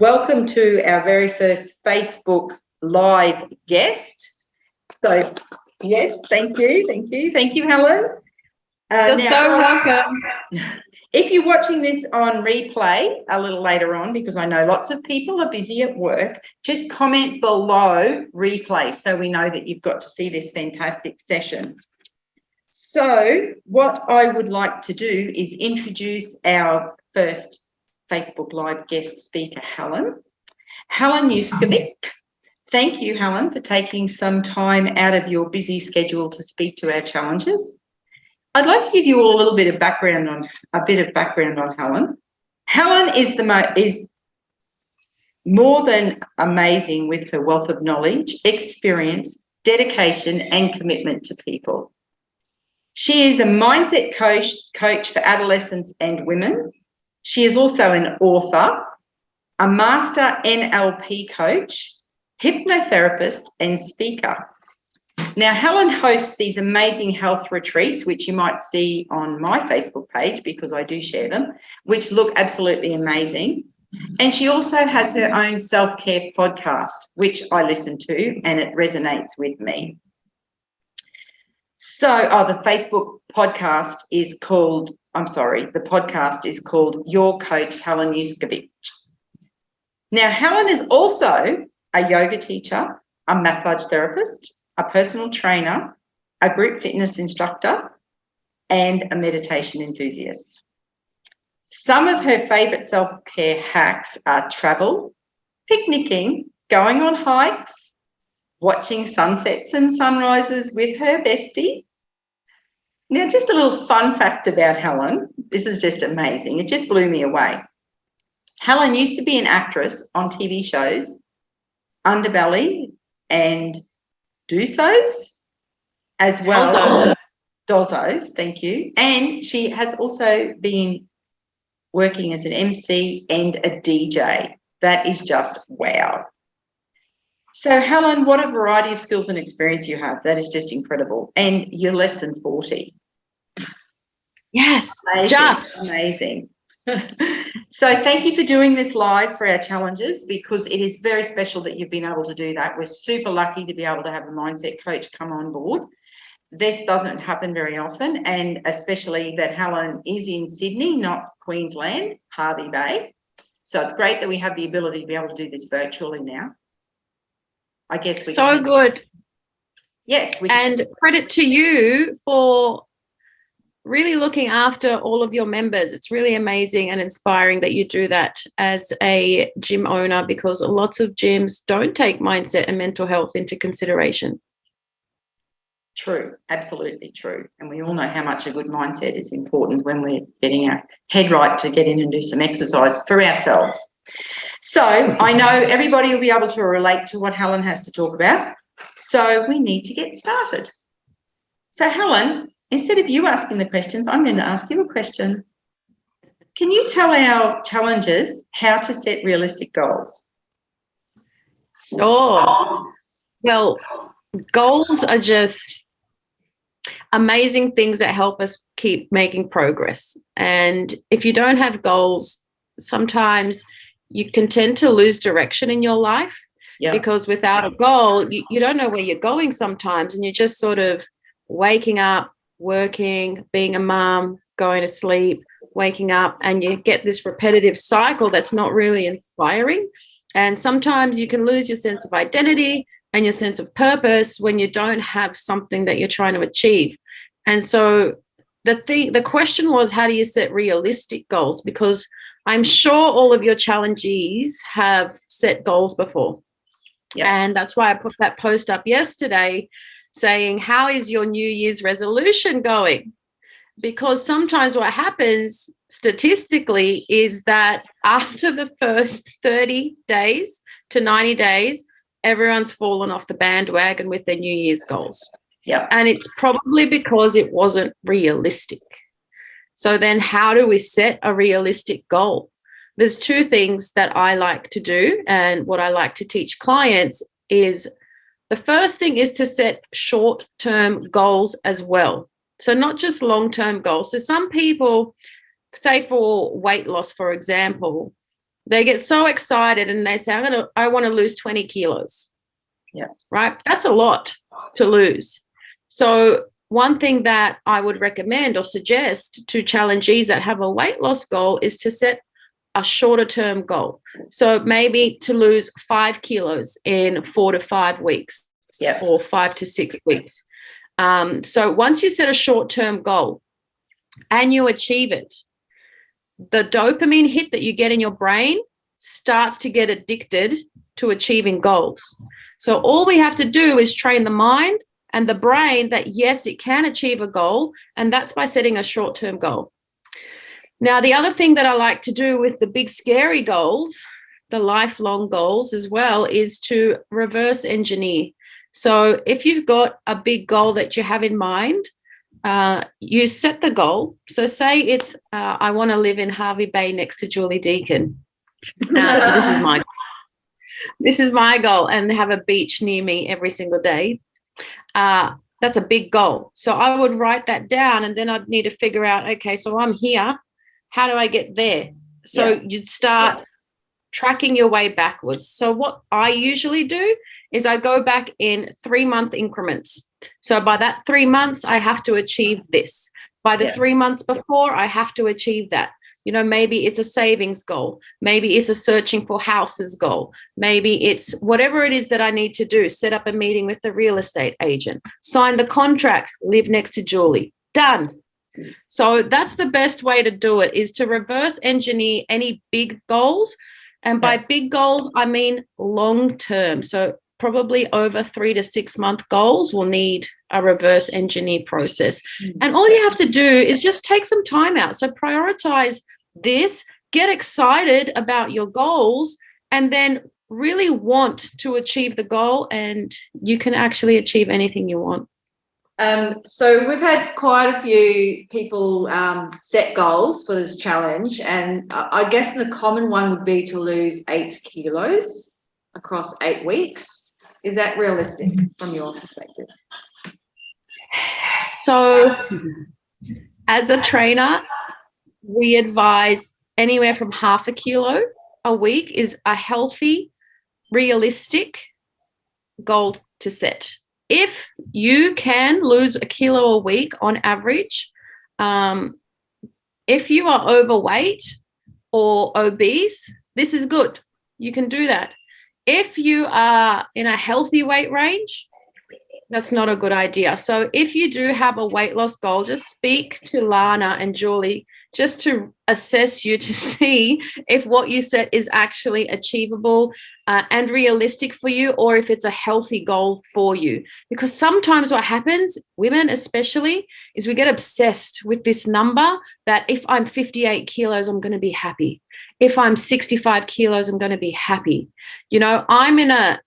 welcome to our very first Facebook Live guest. So, yes, thank you, Helen. You're so welcome. If you're watching this on replay a little later on, because I know lots of people are busy at work, just comment below replay so we know that you've got to see this fantastic session. So what I would like to do is introduce our first Facebook Live guest speaker, Helen Uskovic. Thank you, Helen, for taking some time out of your busy schedule to speak to our challenges. I'd like to give you all a bit of background on Helen. Helen is more than amazing with her wealth of knowledge, experience, dedication, and commitment to people. She is a mindset coach for adolescents and women. She is also an author, a master NLP coach, hypnotherapist, and speaker. Now, Helen hosts these amazing health retreats, which you might see on my Facebook page because I do share them, which look absolutely amazing. And she also has her own self-care podcast, which I listen to, and it resonates with me. So, the Facebook podcast is called, Your Coach, Helen Uskovic. Now, Helen is also a yoga teacher, a massage therapist, a personal trainer, a group fitness instructor, and a meditation enthusiast. Some of her favourite self-care hacks are travel, picnicking, going on hikes, watching sunsets and sunrises with her bestie. Now, just a little fun fact about Helen. This is just amazing. It just blew me away. Helen used to be an actress on TV shows, Underbelly and Dozos, as well. Dozos, thank you. And she has also been working as an MC and a DJ. That is just wow. So, Helen, what a variety of skills and experience you have. That is just incredible. And you're less than 40. Yes, amazing. So thank you for doing this live for our challenges, because it is very special that you've been able to do that. We're super lucky to be able to have a mindset coach come on board. This doesn't happen very often, and especially that Helen is in Sydney, not Queensland, Hervey Bay. So it's great that we have the ability to be able to do this virtually now. I guess we so good. Yes. And credit to you for really looking after all of your members. It's really amazing and inspiring that you do that as a gym owner, because lots of gyms don't take mindset and mental health into consideration. True, absolutely true. And we all know how much a good mindset is important when we're getting our head right to get in and do some exercise for ourselves. So I know everybody will be able to relate to what Helen has to talk about. So we need to get started. So Helen, instead of you asking the questions, I'm going to ask you a question. Can you tell our challengers how to set realistic goals? Oh, well, goals are just amazing things that help us keep making progress. And if you don't have goals, sometimes you can tend to lose direction in your life. Yeah. Because without a goal, you don't know where you're going sometimes, and you're just sort of waking up, working, being a mom, going to sleep, waking up, and you get this repetitive cycle that's not really inspiring. And sometimes you can lose your sense of identity and your sense of purpose when you don't have something that you're trying to achieve. And so the question was, how do you set realistic goals? Because I'm sure all of your challengees have set goals before. Yep. And that's why I put that post up yesterday saying, how is your New Year's resolution going? Because sometimes what happens statistically is that after the first 30 days to 90 days, everyone's fallen off the bandwagon with their New Year's goals. Yeah. And it's probably because it wasn't realistic. So then how do we set a realistic goal? There's two things that I like to do, and what I like to teach clients is the first thing is to set short-term goals as well. So not just long-term goals. So some people, say for weight loss, for example, They get so excited and they say, I want to lose 20 kilos. Yeah. Right? That's a lot to lose. So one thing that I would recommend or suggest to challengees that have a weight loss goal is to set a shorter term goal. So maybe to lose 5 kilos in 4 to 5 weeks, or 5 to 6 weeks. So once you set a short term goal and you achieve it, the dopamine hit that you get in your brain starts to get addicted to achieving goals. So all we have to do is train the mind and the brain that, yes, it can achieve a goal, and that's by setting a short-term goal. Now, the other thing that I like to do with the big scary goals, the lifelong goals as well, is to reverse engineer. So if you've got a big goal that you have in mind, you set the goal. So say it's, I want to live in Harvey Bay next to Julie Deakin. This is my goal, and have a beach near me every single day. That's a big goal. So I would write that down, and then I'd need to figure out, okay, so I'm here. How do I get there? So you'd start tracking your way backwards. So what I usually do is I go back in 3-month increments. So by that 3 months, I have to achieve this. By the 3 months before, I have to achieve that. You know, maybe it's a savings goal. Maybe it's a searching for houses goal. Maybe it's whatever it is that I need to do. Set up a meeting with the real estate agent, sign the contract, live next to Julie. Done. So that's the best way to do it, is to reverse engineer any big goals. And by big goals, I mean long term. So probably over 3 to 6 month goals will need a reverse engineer process. And all you have to do is just take some time out. So prioritize this, get excited about your goals, and then really want to achieve the goal, and you can actually achieve anything you want. So we've had quite a few people set goals for this challenge, and I guess the common one would be to lose 8 kilos across 8 weeks. Is that realistic from your perspective? So as a trainer, we advise anywhere from 0.5 kilo a week is a healthy, realistic goal to set. If you can lose 1 kilo a week on average, if you are overweight or obese, this is good. You can do that. If you are in a healthy weight range, that's not a good idea. So if you do have a weight loss goal, just speak to Lana and Julie just to assess you, to see if what you set is actually achievable and realistic for you, or if it's a healthy goal for you. Because sometimes what happens, women especially, is we get obsessed with this number that if I'm 58 kilos, I'm going to be happy. If I'm 65 kilos, I'm going to be happy. You know, I'm in a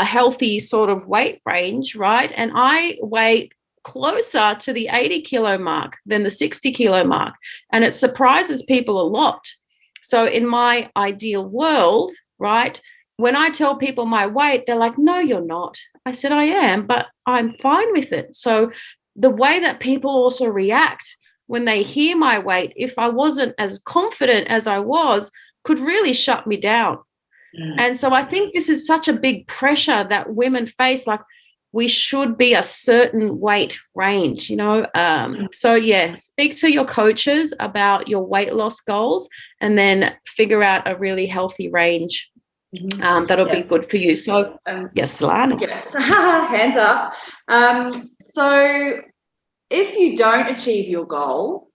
healthy sort of weight range, right? And I weigh closer to the 80 kilo mark than the 60 kilo mark. And it surprises people a lot. So in my ideal world, right, when I tell people my weight, they're like, no, you're not. I said, I am, but I'm fine with it. So the way that people also react when they hear my weight, if I wasn't as confident as I was, could really shut me down. And so I think this is such a big pressure that women face, like we should be a certain weight range, you know. So yeah, speak to your coaches about your weight loss goals and then figure out a really healthy range that'll be good for you. So yes, Lana. Yes, hands up. So if you don't achieve your goal,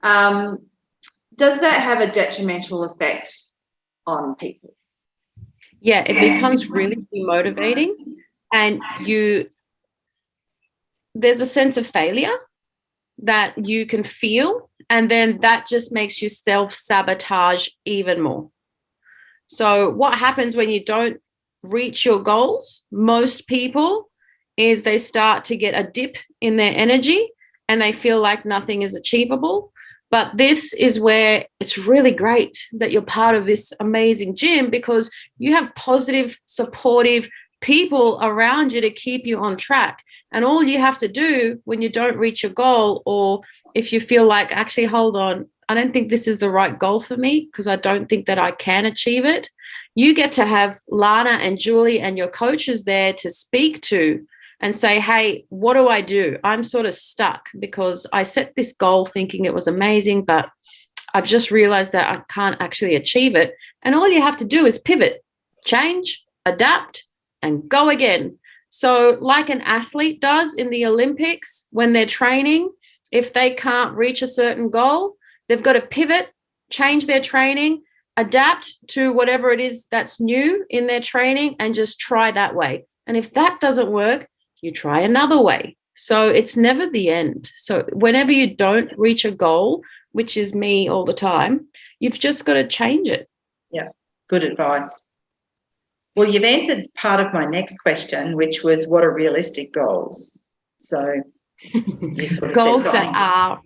does that have a detrimental effect on people? Yeah, it becomes really demotivating, and there's a sense of failure that you can feel, and then that just makes you self-sabotage even more. So what happens when you don't reach your goals, most people, is they start to get a dip in their energy and they feel like nothing is achievable. But this is where it's really great that you're part of this amazing gym, because you have positive, supportive, people around you to keep you on track. And all you have to do when you don't reach your goal, or if you feel like, actually, hold on, I don't think this is the right goal for me because I don't think that I can achieve it, you get to have Lana and Julie and your coaches there to speak to and say, hey, what do I do? I'm sort of stuck because I set this goal thinking it was amazing, but I've just realized that I can't actually achieve it. And all you have to do is pivot, change, adapt, and go again. So like an athlete does in the Olympics when they're training, if they can't reach a certain goal, they've got to pivot, change their training, adapt to whatever it is that's new in their training, and just try that way. And if that doesn't work, you try another way. So it's never the end. So whenever you don't reach a goal, which is me all the time, you've just got to change it. Yeah, good advice. Well, you've answered part of my next question, which was what are realistic goals? So you sort of goals said, that are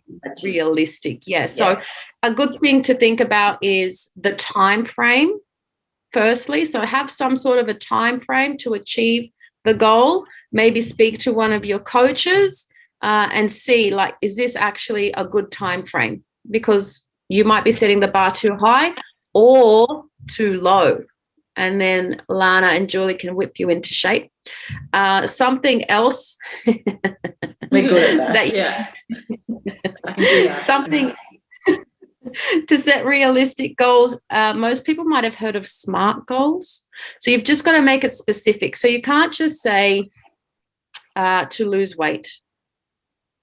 realistic. Yes. So a good thing to think about is the time frame, firstly. So have some sort of a time frame to achieve the goal. Maybe speak to one of your coaches and see, like, is this actually a good time frame? Because you might be setting the bar too high or too low. And then Lana and Julie can whip you into shape. Something else. We're good at that. Yeah. I can do that. Something to set realistic goals. Most people might have heard of SMART goals. So you've just got to make it specific. So you can't just say to lose weight.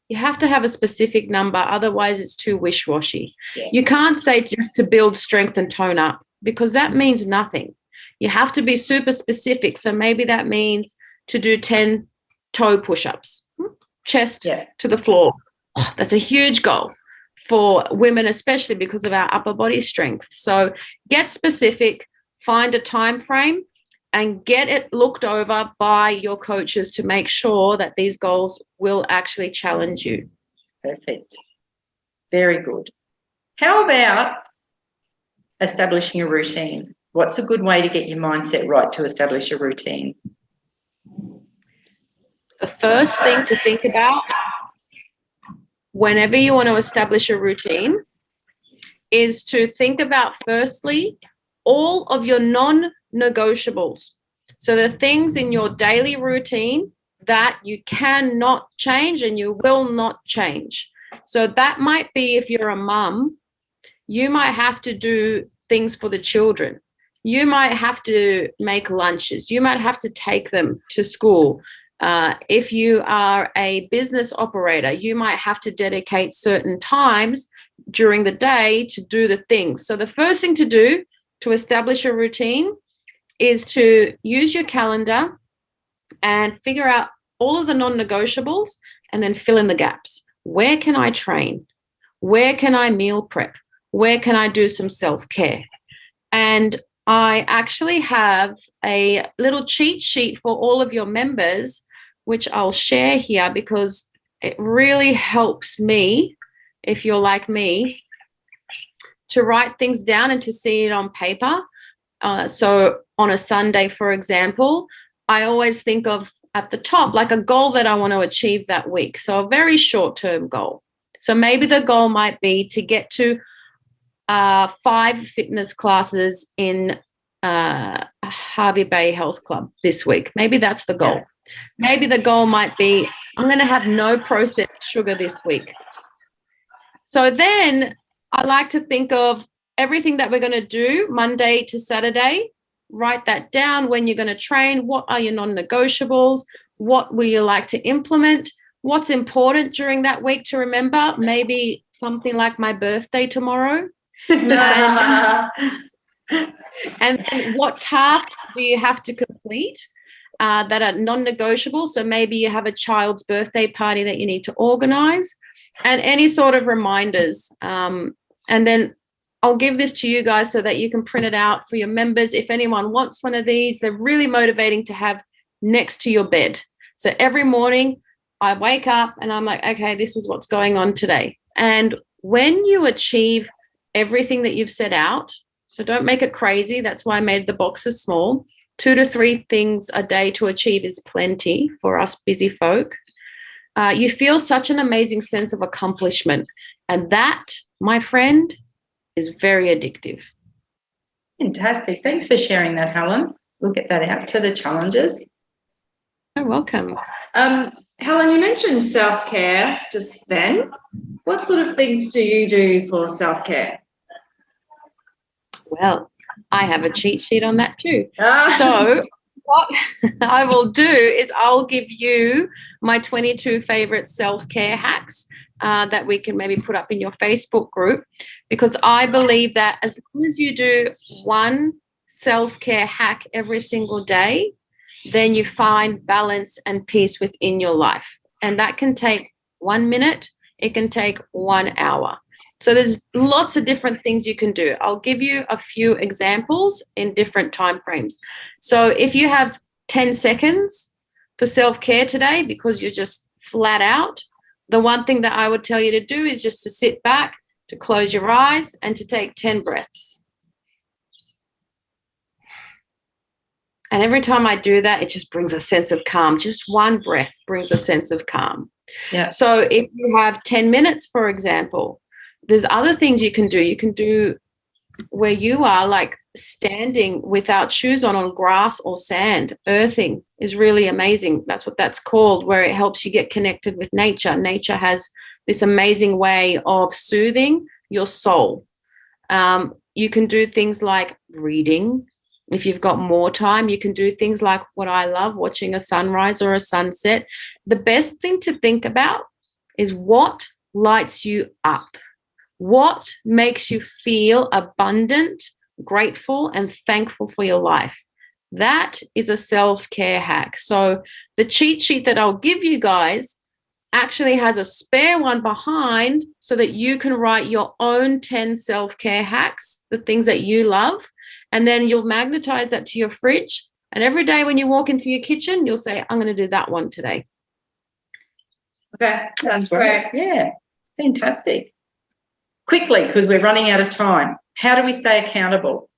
You have to have a specific number. Otherwise, it's too wish-washy. Yeah. You can't say just to build strength and tone up, because that means nothing. You have to be super specific. So maybe that means to do 10 toe push-ups, chest to the floor. Oh, that's a huge goal for women, especially because of our upper body strength. So get specific, find a time frame, and get it looked over by your coaches to make sure that these goals will actually challenge you. Perfect. Very good. How about establishing a routine? What's a good way to get your mindset right to establish a routine? The first thing to think about whenever you want to establish a routine is to think about, firstly, all of your non-negotiables. So the things in your daily routine that you cannot change and you will not change. So that might be, if you're a mum, you might have to do things for the children. You might have to make lunches. You might have to take them to school. If you are a business operator, you might have to dedicate certain times during the day to do the things. So the first thing to do to establish a routine is to use your calendar and figure out all of the non-negotiables and then fill in the gaps. Where can I train? Where can I meal prep? Where can I do some self-care? And I actually have a little cheat sheet for all of your members, which I'll share here because it really helps me, if you're like me, to write things down and to see it on paper. So on a Sunday, for example, I always think of at the top like a goal that I want to achieve that week. So a very short-term goal. So maybe the goal might be to get to 5 fitness classes in Harvey Bay Health Club this week. Maybe that's the goal. Maybe the goal might be, I'm going to have no processed sugar this week. So then I like to think of everything that we're going to do Monday to Saturday. Write that down. When you're going to train, what are your non-negotiables? What will you like to implement? What's important during that week to remember? Maybe something like my birthday tomorrow. And then what tasks do you have to complete that are non-negotiable? So maybe you have a child's birthday party that you need to organize, and any sort of reminders. And then I'll give this to you guys so that you can print it out for your members. If anyone wants one of these, they're really motivating to have next to your bed. So every morning I wake up and I'm like, okay, this is what's going on today. And when you achieve everything that you've set out, so don't make it crazy. That's why I made the boxes small. 2 to 3 things a day to achieve is plenty for us busy folk. You feel such an amazing sense of accomplishment. And that, my friend, is very addictive. Fantastic. Thanks for sharing that, Helen. We'll get that out to the challenges. You're welcome. Helen, you mentioned self-care just then. What sort of things do you do for self-care? Well, I have a cheat sheet on that too. Ah. So what I will do is I'll give you my 22 favorite self-care hacks that we can maybe put up in your Facebook group, because I believe that as long as you do one self-care hack every single day, then you find balance and peace within your life. And that can take 1 minute, it can take 1 hour. So there's lots of different things you can do. I'll give you a few examples in different time frames. So if you have 10 seconds for self-care today because you're just flat out, the one thing that I would tell you to do is just to sit back, to close your eyes, and to take 10 breaths. And every time I do that, it just brings a sense of calm. Just one breath brings a sense of calm. Yeah. So if you have 10 minutes, for example, there's other things you can do. You can do where you are, like standing without shoes on grass or sand. Earthing is really amazing. That's what that's called, where it helps you get connected with nature. Nature has this amazing way of soothing your soul. You can do things like reading. If you've got more time, you can do things like what I love, watching a sunrise or a sunset. The best thing to think about is what lights you up. What makes you feel abundant, grateful, and thankful for your life? That is a self-care hack. So the cheat sheet that I'll give you guys actually has a spare one behind so that you can write your own 10 self-care hacks, the things that you love, and then you'll magnetize that to your fridge. And every day when you walk into your kitchen, you'll say, I'm going to do that one today. Okay, that's great. Yeah, fantastic. Quickly, because we're running out of time. How do we stay accountable?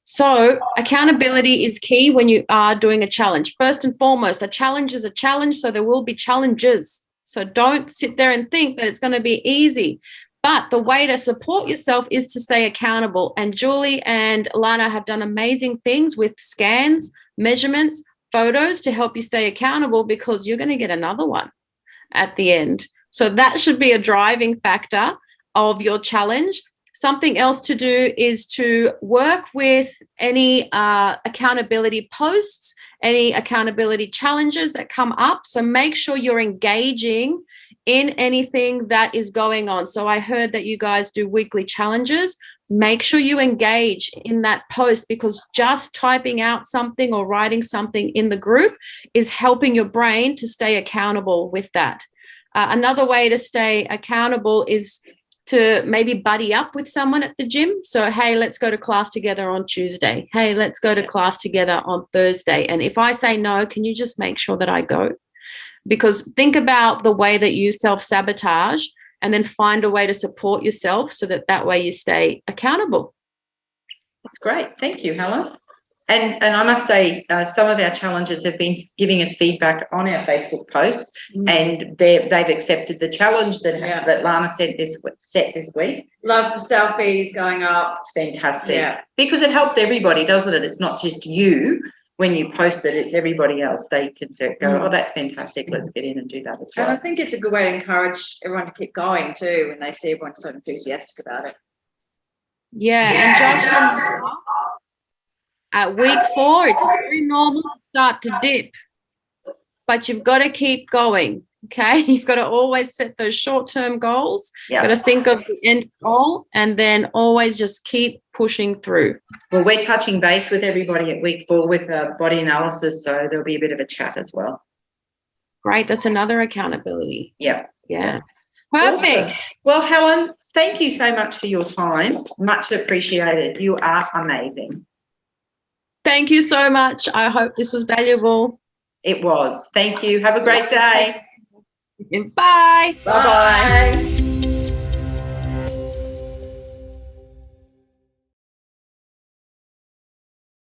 So accountability is key when you are doing a challenge. First and foremost, a challenge is a challenge, so there will be challenges. So don't sit there and think that it's going to be easy. But the way to support yourself is to stay accountable. And Julie and Lana have done amazing things with scans, measurements, photos to help you stay accountable, because you're going to get another one at the end. So that should be a driving factor of your challenge. Something else to do is to work with any accountability posts, any accountability challenges that come up. So make sure you're engaging in anything that is going on. So I heard that you guys do weekly challenges. Make sure you engage in that post, because just typing out something or writing something in the group is helping your brain to stay accountable with that. Another way to stay accountable is to maybe buddy up with someone at the gym. So, hey, let's go to class together on Tuesday. Hey, let's go to class together on Thursday. And if I say no, can you just make sure that I go? Because think about the way that you self-sabotage, and then find a way to support yourself so that way you stay accountable. That's great. Thank you, Helen. And I must say, some of our challenges have been giving us feedback on our Facebook posts, and they've accepted the challenge that Lana set this week. Love the selfies going up. It's fantastic, because it helps everybody, doesn't it? It's not just you. When you post it, it's everybody else. They can go, oh, that's fantastic. Let's get in and do that as well. And I think it's a good way to encourage everyone to keep going too, when they see everyone so enthusiastic about it. And just remember, at week 4, it's very normal to start to dip, but you've got to keep going, okay? You've got to always set those short-term goals. You've got to think of the end goal, and then always just keep pushing through. Well, we're touching base with everybody at week 4 with a body analysis, so there'll be a bit of a chat as well. Great. That's another accountability. Yeah. Perfect. Awesome. Well, Helen, thank you so much for your time. Much appreciated. You are amazing. Thank you so much. I hope this was valuable. It was. Thank you. Have a great day. Bye. Bye-bye.